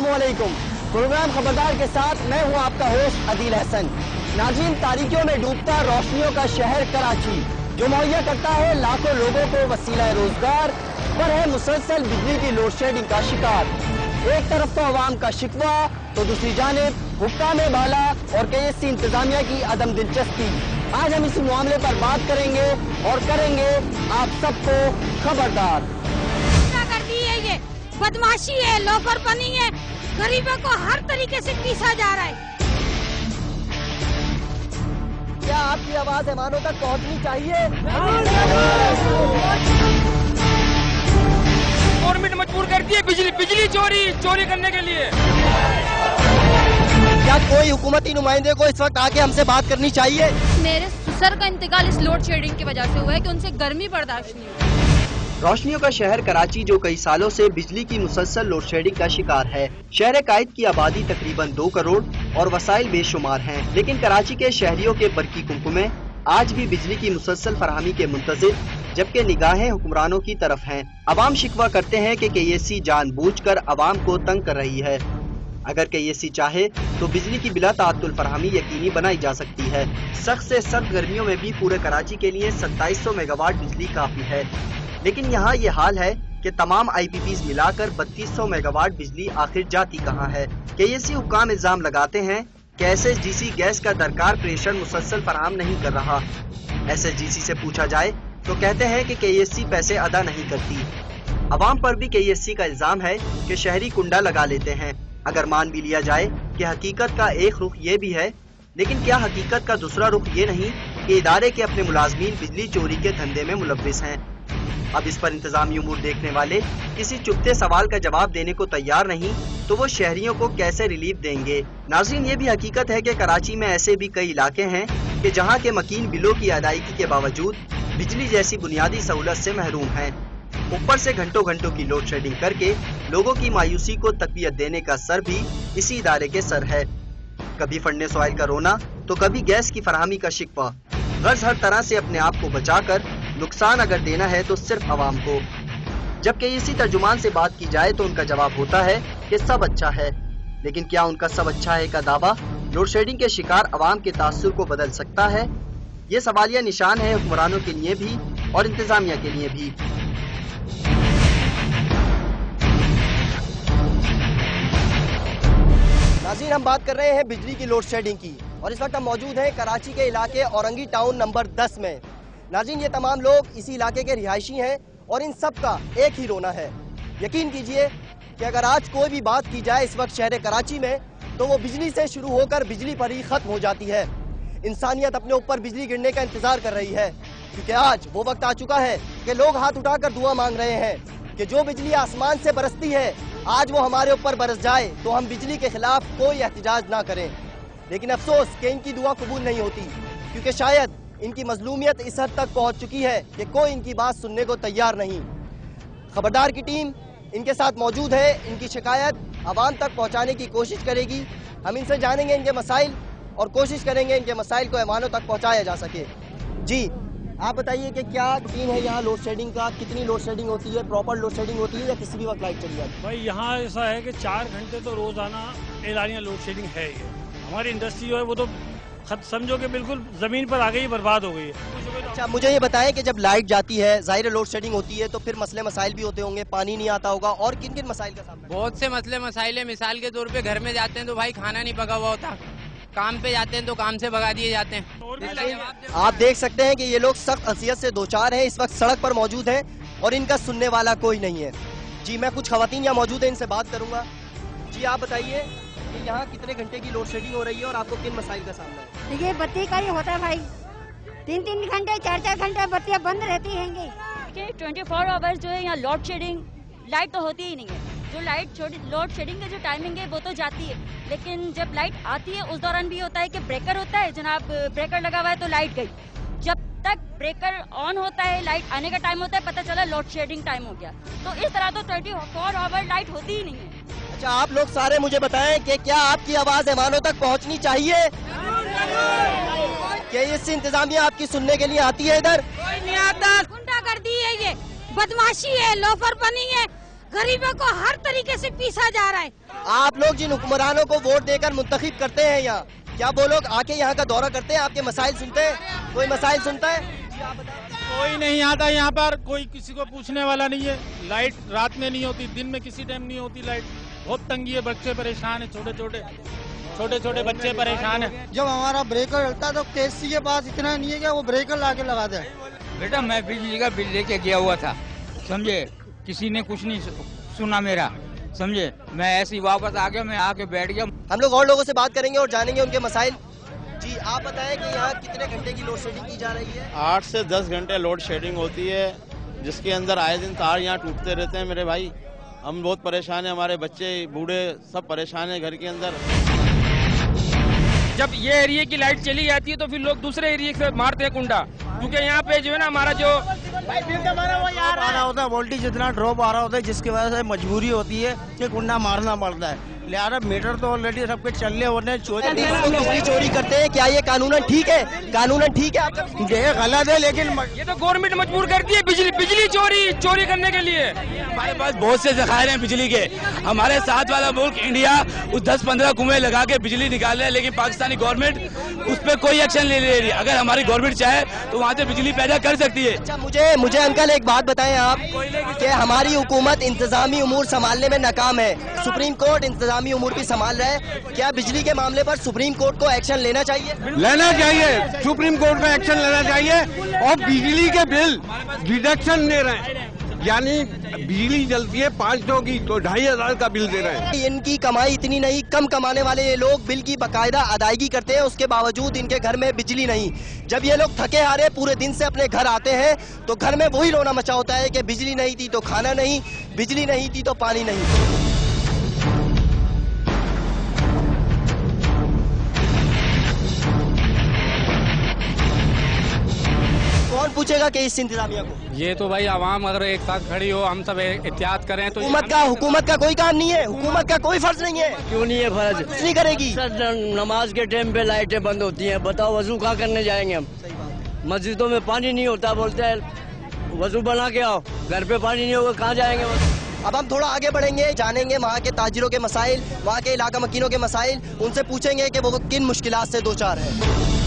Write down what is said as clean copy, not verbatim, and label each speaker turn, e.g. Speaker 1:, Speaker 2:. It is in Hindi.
Speaker 1: अस्सलामुअलैकुम। प्रोग्राम खबरदार के साथ मैं हूं आपका होस्ट अदील हसन। नाज़रीन, तारीकियों में डूबता रोशनियों का शहर कराची जो मुहैया करता है लाखों लोगों को वसीला रोजगार, पर है मुसलसल बिजली की लोड शेडिंग का शिकार। एक तरफ तो अवाम का शिकवा तो दूसरी जानिब हुक्काम बाला और केएससी इंतजामिया की अदम दिलचस्पी। आज हम इस मामले पर बात करेंगे और करेंगे आप सबको खबरदार।
Speaker 2: क्या कर दी है ये? बदमाशी है, लोफरपनी है, गरीबों को हर तरीके से पीसा जा रहा है।
Speaker 1: क्या आपकी आवाज ऐवानों तक पहुंचनी चाहिए?
Speaker 3: गवर्नमेंट मजबूर करती है बिजली चोरी करने के लिए।
Speaker 1: क्या कोई हुकूमती नुमाइंदे को इस वक्त आके हमसे बात करनी चाहिए?
Speaker 4: मेरे ससुर का इंतकाल इस लोड शेडिंग की वजह से हुआ है कि उनसे गर्मी बर्दाश्त नहीं हुई।
Speaker 1: रोशनियों का शहर कराची जो कई सालों से बिजली की मुसलसल लोड शेडिंग का शिकार है। शहर कायद की आबादी तकरीबन 2 करोड़ और वसाइल बेशुमार हैं, लेकिन कराची के शहरियों के बरकी कुमकुमे आज भी बिजली की मुसलसल फरहमी के मुंतज़िर, जबकि निगाहें हुक्मरानों की तरफ हैं। अवाम शिकवा करते हैं कि केएससी जानबूझकर अवाम को तंग कर रही है। अगर केएससी चाहे तो बिजली की बिला ताअत्तुल फरहमी यकीनी बनाई जा सकती है। सख्त से सख्त गर्मियों में भी पूरे कराची के लिए 2700 मेगावाट बिजली काफी है, लेकिन यहाँ ये हाल है कि तमाम IPPs मिलाकर 3200 मेगावाट बिजली आखिर जाती कहाँ है। केएससी हुक्काम इल्जाम लगाते हैं कि SSGC गैस का दरकार प्रेशर मुसलसल फराहम नहीं कर रहा। SSGC से पूछा जाए तो कहते हैं कि केएससी पैसे अदा नहीं करती। अवाम पर भी केएससी का इल्जाम है कि शहरी कुंडा लगा लेते हैं। अगर मान भी लिया जाए कि हकीकत का एक रुख ये भी है, लेकिन क्या हकीकत का दूसरा रुख ये नहीं कि इदारे के अपने मुलाजमीन बिजली चोरी के धंधे में मुलव्विस हैं। अब इस पर इंतजामी उमूर देखने वाले किसी चुपते सवाल का जवाब देने को तैयार नहीं तो वो शहरियों को कैसे रिलीफ देंगे? नाज़रीन, ये भी हकीकत है कि कराची में ऐसे भी कई इलाके हैं कि जहाँ के मकीन बिलों की अदायगी के बावजूद बिजली जैसी बुनियादी सहूलत से महरूम हैं। ऊपर से घंटों घंटों की लोड शेडिंग करके लोगों की मायूसी को तकवीत देने का सर भी इसी इदारे के सर है। कभी फंडे सोइल का रोना तो कभी गैस की फरहमी का शिकवा। गर्ज हर तरह से अपने आप को बचाकर नुकसान अगर देना है तो सिर्फ अवाम को। जबकि इसी तर्जुमान से बात की जाए तो उनका जवाब होता है कि सब अच्छा है, लेकिन क्या उनका सब अच्छा है का दावा लोड शेडिंग के शिकार अवाम के तासुर को बदल सकता है? ये सवालिया निशान है हुक्मरानों के लिए भी और इंतजामिया के लिए भी। नाज़रीन, हम बात कर रहे हैं बिजली की लोड शेडिंग की और इस वक्त हम मौजूद हैं कराची के इलाके औरंगी टाउन नंबर 10 में। नाज़रीन, ये तमाम लोग इसी इलाके के रिहायशी हैं और इन सब का एक ही रोना है। यकीन कीजिए कि अगर आज कोई भी बात की जाए इस वक्त शहर कराची में तो वो बिजली से शुरू होकर बिजली पर ही खत्म हो जाती है। इंसानियत अपने ऊपर बिजली गिरने का इंतजार कर रही है, क्योंकि आज वो वक्त आ चुका है कि लोग हाथ उठाकर दुआ मांग रहे हैं कि जो बिजली आसमान से बरसती है आज वो हमारे ऊपर बरस जाए तो हम बिजली के खिलाफ कोई एहतजाज ना करें। लेकिन अफसोस कि इनकी दुआ कबूल नहीं होती, क्योंकि शायद इनकी मजलूमियत इस हद तक पहुंच चुकी है कि कोई इनकी बात सुनने को तैयार नहीं। खबरदार की टीम इनके साथ मौजूद है, इनकी शिकायत आवाम तक पहुंचाने की कोशिश करेगी। हम इनसे जानेंगे इनके मसाइल और कोशिश करेंगे इनके मसाइल को ऐवानों तक पहुंचाया जा सके। जी, आप बताइए कि क्या रूटीन है यहाँ लोड शेडिंग का? कितनी लोड शेडिंग होती है? प्रॉपर लोड शेडिंग होती है या किसी भी वक्त लाइट चली जाती है?
Speaker 5: भाई यहाँ ऐसा है कि 4 घंटे तो रोजाना एलानिया लोड शेडिंग है। ये हमारी इंडस्ट्री जो है वो तो समझो कि बिल्कुल जमीन पर आ गई, बर्बाद हो गई है।
Speaker 1: अच्छा, मुझे ये बताएं कि जब लाइट जाती है, जाहिर लोड शेडिंग होती है, तो फिर मसले मसाइल भी होते होंगे, पानी नहीं आता होगा, और किन किन मसाइल का सामना?
Speaker 6: बहुत से मसले मसाइल है। मिसाल के तौर पे घर में जाते हैं तो भाई खाना नहीं पका हुआ होता, काम पे जाते हैं तो काम से भगा दिए जाते हैं।
Speaker 1: आप देख सकते हैं कि ये लोग सख्त असियत से दो चार हैं, इस वक्त सड़क पर मौजूद हैं और इनका सुनने वाला कोई नहीं है। जी, मैं कुछ खवातीन यहाँ मौजूद है, इनसे बात करूंगा। जी, आप बताइए कि यहाँ कितने घंटे की लोड शेडिंग हो रही है और आपको किन मसाइल का सामना है?
Speaker 2: देखिए, बत्ती का ही होता है भाई, 3-3 घंटे 4-4 घंटे बत्तियाँ बंद रहती हैं।
Speaker 7: 24 आवर्स जो है यहाँ लोड शेडिंग, लाइट तो होती ही नहीं है। जो लाइट लोड शेडिंग का जो टाइमिंग है वो तो जाती है, लेकिन जब लाइट आती है उस दौरान भी होता है कि ब्रेकर होता है, जनाब ब्रेकर लगा हुआ है तो लाइट गई। जब तक ब्रेकर ऑन होता है, लाइट आने का टाइम होता है, पता चला लोड शेडिंग टाइम हो गया। तो इस तरह तो 24 आवर लाइट होती ही नहीं है।
Speaker 1: अच्छा, आप लोग सारे मुझे बताएं कि क्या आपकी आवाज ऐवानों तक पहुंचनी चाहिए? क्या ये इंतजामिया आपकी सुनने के लिए आती है? इधर
Speaker 2: कोई नहीं आता। गुंडागर्दी है, ये बदमाशी है, लोफरपनी है, गरीबों को हर तरीके से पीसा जा रहा है।
Speaker 1: आप लोग जिन हुक्मरानों को वोट देकर मुंतखब करते हैं यहाँ, क्या वो लोग आके यहाँ का दौरा करते हैं, आपके मसाइल सुनते हैं? कोई मसाइल सुनता है?
Speaker 8: कोई नहीं आता यहाँ पर, कोई किसी को पूछने वाला नहीं है। लाइट रात में नहीं होती, दिन में किसी टाइम नहीं होती लाइट। बहुत तंगी है, बच्चे परेशान है, छोटे छोटे बच्चे परेशान है।
Speaker 9: जब हमारा ब्रेकर चलता है तो केसी के पास इतना नहीं है कि वो ब्रेकर ला के लगा दे।
Speaker 3: बेटा मैं बिजली का बिल लेके गया हुआ था, समझे, किसी ने कुछ नहीं सुना मेरा, समझे, मैं ऐसे ही वापस आ गया, मैं आके बैठ गया।
Speaker 1: हम लोग और लोगों से बात करेंगे और जानेंगे उनके मसाइल। जी आप बताएं कि यहाँ कितने घंटे की लोड शेडिंग की जा रही है?
Speaker 10: 8 से 10 घंटे लोड शेडिंग होती है, जिसके अंदर आए दिन तार यहाँ टूटते रहते हैं मेरे भाई। हम बहुत परेशान हैं, हमारे बच्चे बूढ़े सब परेशान हैं घर के अंदर।
Speaker 3: जब ये एरिया की लाइट चली जाती है तो फिर लोग दूसरे एरिया से मारते हैं कुंडा, क्योंकि यहाँ पे जो है ना हमारा जो
Speaker 9: आ रहा होता है, वोल्टेज इतना ड्रॉप आ रहा होता है जिसकी वजह से मजबूरी होती है कि कुंडा मारना पड़ता है। लिहाजा मीटर तो ऑलरेडी सबके चलने होने
Speaker 1: बिजली चोरी करते हैं, क्या ये कानूनन ठीक है? कानूनन ठीक है आपका?
Speaker 9: ये गलत है, लेकिन
Speaker 3: ये तो गवर्नमेंट मजबूर करती है बिजली चोरी करने के लिए।
Speaker 11: हमारे पास बहुत से जखायर हैं बिजली के। हमारे साथ वाला मुल्क इंडिया उस 10-15 कुएं लगा के बिजली निकाल रहे हैं, लेकिन पाकिस्तानी गवर्नमेंट उस पर कोई एक्शन नहीं ले रही। अगर हमारी गवर्नमेंट चाहे तो वहाँ से बिजली पैदा कर सकती है।
Speaker 1: अच्छा मुझे अंकल एक बात बताएं आप कि हमारी हुकूमत इंतजामी उमूर संभालने में नाकाम है, सुप्रीम कोर्ट इंतजामी उमूर भी संभाल रहा है, क्या बिजली के मामले पर सुप्रीम कोर्ट को एक्शन लेना चाहिए?
Speaker 9: लेना चाहिए, सुप्रीम कोर्ट में एक्शन लेना चाहिए। और बिजली के बिल डिडक्शन दे रहे हैं, यानी बिजली जलती है 500 की तो 2500 का बिल दे रहे हैं।
Speaker 1: इनकी कमाई इतनी नहीं, कम कमाने वाले ये लोग बिल की बाकायदा अदायगी करते हैं, उसके बावजूद इनके घर में बिजली नहीं। जब ये लोग थके हारे पूरे दिन से अपने घर आते हैं तो घर में वही रोना मचा होता है कि बिजली नहीं थी तो खाना नहीं, बिजली नहीं थी तो पानी नहीं। कौन पूछेगा कि इस इंतजामिया को?
Speaker 8: ये तो भाई आवाम अगर एक साथ खड़ी हो, हम सब एहतियात करें तो
Speaker 1: हुकूमत का कोई काम नहीं है, हुकूमत का कोई फर्ज नहीं है।
Speaker 12: क्यों नहीं है फर्ज?
Speaker 1: कुछ नहीं करेगी।
Speaker 12: सर नमाज के टाइम पे लाइटें बंद होती हैं, बताओ वजू कहाँ करने जाएंगे हम? मस्जिदों में पानी नहीं होता, बोलते हैं वजू बना के आओ, घर पे पानी नहीं होगा कहाँ जाएंगे?
Speaker 1: अब हम थोड़ा आगे बढ़ेंगे, जानेंगे वहाँ के ताजिरों के मसाइल, वहाँ के इलाका मकीनों के मसाइल, उनसे पूछेंगे कि वो किन मुश्किलात से दो चार है।